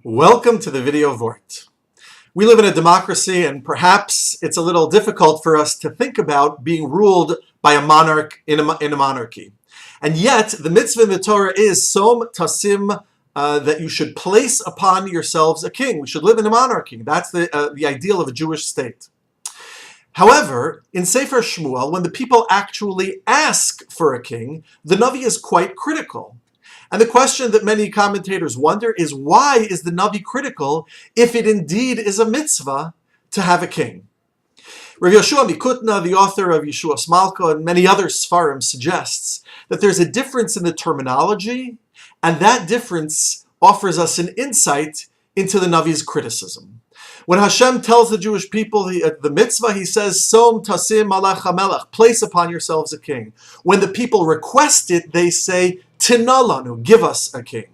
Welcome to the video Vort. We live in a democracy, and perhaps it's a little difficult for us to think about being ruled by a monarch in a monarchy. And yet, the mitzvah in the Torah is som tasim, that you should place upon yourselves a king. We should live in a monarchy. That's the ideal of a Jewish state. However, in Sefer Shmuel, when the people actually ask for a king, the Navi is quite critical. And the question that many commentators wonder is, why is the Navi critical if it indeed is a mitzvah to have a king? Rav Yoshua Mikutna, the author of Yeshuas Malka and many other Sfarim, suggests that there's a difference in the terminology, and that difference offers us an insight into the Navi's criticism. When Hashem tells the Jewish people the mitzvah, he says, Som tasim malach hamelech, place upon yourselves a king. When the people request it, they say, Tina lanu, give us a king.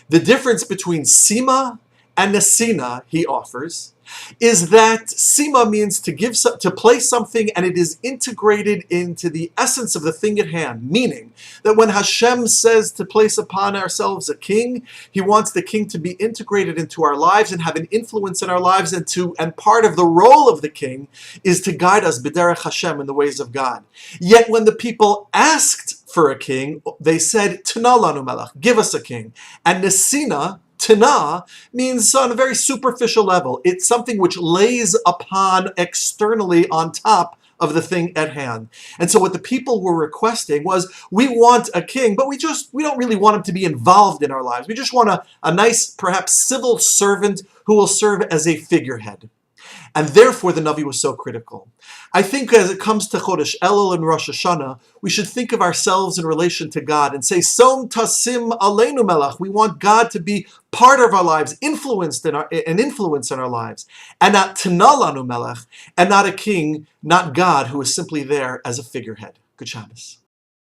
The difference between sima and nesina, he offers, is that sima means to place something and it is integrated into the essence of the thing at hand, meaning that when Hashem says to place upon ourselves a king, he wants the king to be integrated into our lives and have an influence in our lives, and part of the role of the king is to guide us b'derech Hashem, in the ways of God. Yet when the people asked for a king, they said, Tana lanu melech, give us a king. And nesina, Tana, means on a very superficial level. It's something which lays upon externally on top of the thing at hand. And so what the people were requesting was, we want a king, but we don't really want him to be involved in our lives. We just want a nice, perhaps civil servant who will serve as a figurehead. And therefore the Navi was so critical. I think as it comes to Chodesh Elul and Rosh Hashanah, we should think of ourselves in relation to God and say, Som tasim aleinu melech. We want God to be part of our lives, influence in our lives, and not Tana lanu melech, and not a king, not God, who is simply there as a figurehead. Good Shabbos.